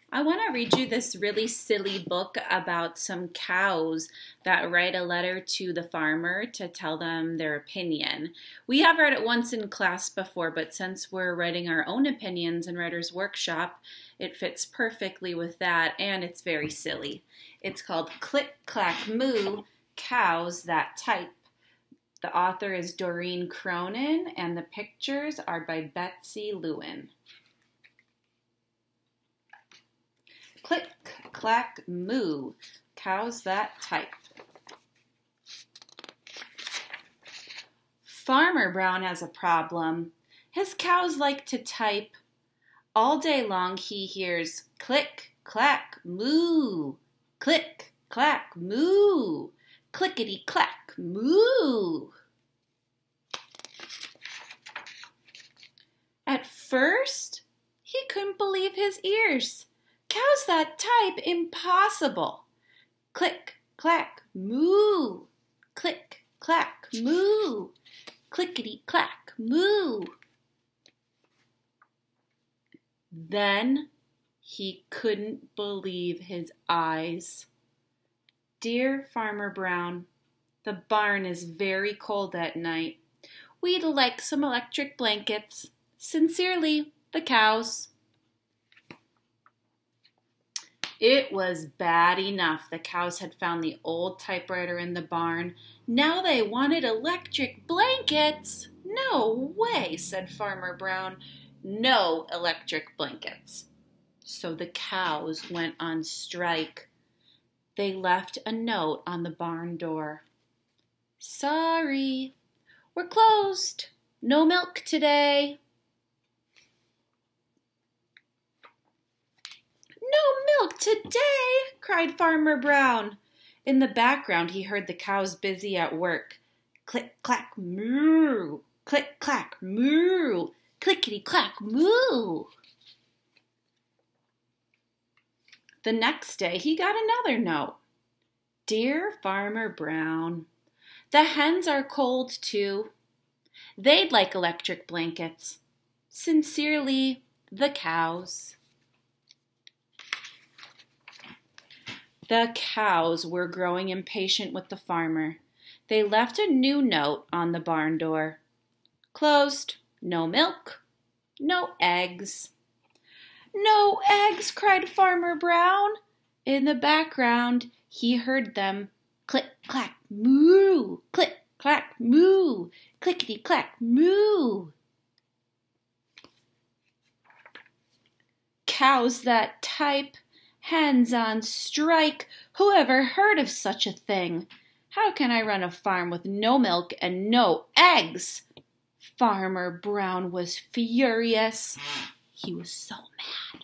I want to read you this really silly book about some cows that write a letter to the farmer to tell them their opinion. We have read it once in class before, but since we're writing our own opinions in Writer's Workshop, it fits perfectly with that, and it's very silly. It's called Click, Clack, Moo, Cows That Type. The author is Doreen Cronin, and the pictures are by Betsy Lewin. Click, clack, moo, cows that type. Farmer Brown has a problem. His cows like to type. All day long he hears click, clack, moo, click, clack, moo, clickety, clack, moo. At first, he couldn't believe his ears. Cows that type, impossible. Click, clack, moo. Click, clack, moo. Clickety, clack, moo. Then he couldn't believe his eyes. Dear Farmer Brown, the barn is very cold at night. We'd like some electric blankets. Sincerely, the cows. It was bad enough the cows had found the old typewriter in the barn. Now they wanted electric blankets. No way, said Farmer Brown. No electric blankets. So the cows went on strike. They left a note on the barn door. Sorry, we're closed. No milk today. No milk today, cried Farmer Brown. In the background, he heard the cows busy at work. Click, clack, moo. Click, clack, moo. Clickety, clack, moo. The next day, he got another note. Dear Farmer Brown, the hens are cold too. They'd like electric blankets. Sincerely, the cows. The cows were growing impatient with the farmer. They left a new note on the barn door. Closed. No milk. No eggs. No eggs, cried Farmer Brown. In the background, he heard them. Click, clack, moo. Click, clack, moo. Clickety, clack, moo. Cows that type. Hens on strike! Who ever heard of such a thing? How can I run a farm with no milk and no eggs? Farmer Brown was furious. He was so mad.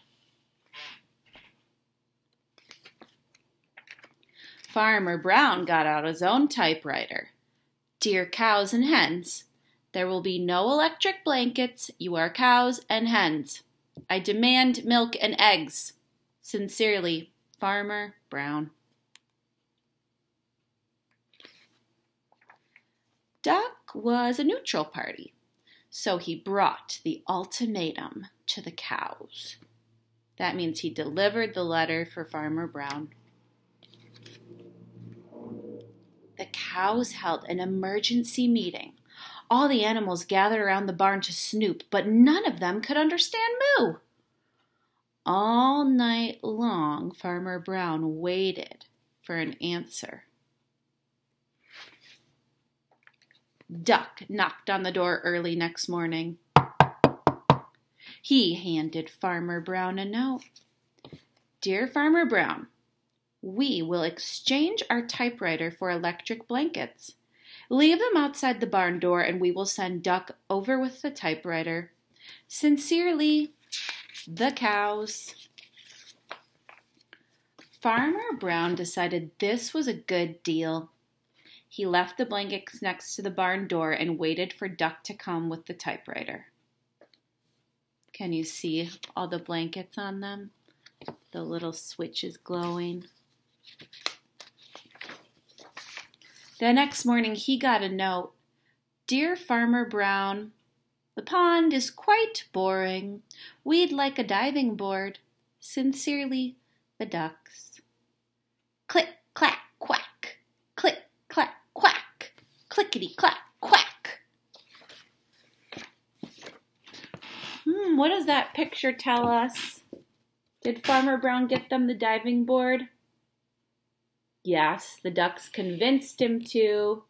Farmer Brown got out his own typewriter. Dear cows and hens, there will be no electric blankets. You are cows and hens. I demand milk and eggs. Sincerely, Farmer Brown. Duck was a neutral party, so he brought the ultimatum to the cows. That means he delivered the letter for Farmer Brown. The cows held an emergency meeting. All the animals gathered around the barn to snoop, but none of them could understand moo. All night long, Farmer Brown waited for an answer. Duck knocked on the door early next morning. He handed Farmer Brown a note. Dear Farmer Brown, we will exchange our typewriter for electric blankets. Leave them outside the barn door and we will send Duck over with the typewriter. Sincerely, the cows. Farmer Brown decided this was a good deal. He left the blankets next to the barn door and waited for Duck to come with the typewriter. Can you see all the blankets on them? The little switch is glowing. The next morning he got a note. Dear Farmer Brown, the pond is quite boring. We'd like a diving board. Sincerely, the ducks. Click, clack, quack. Click, clack, quack. Clickety, clack, quack. What does that picture tell us? Did Farmer Brown get them the diving board? Yes, the ducks convinced him to.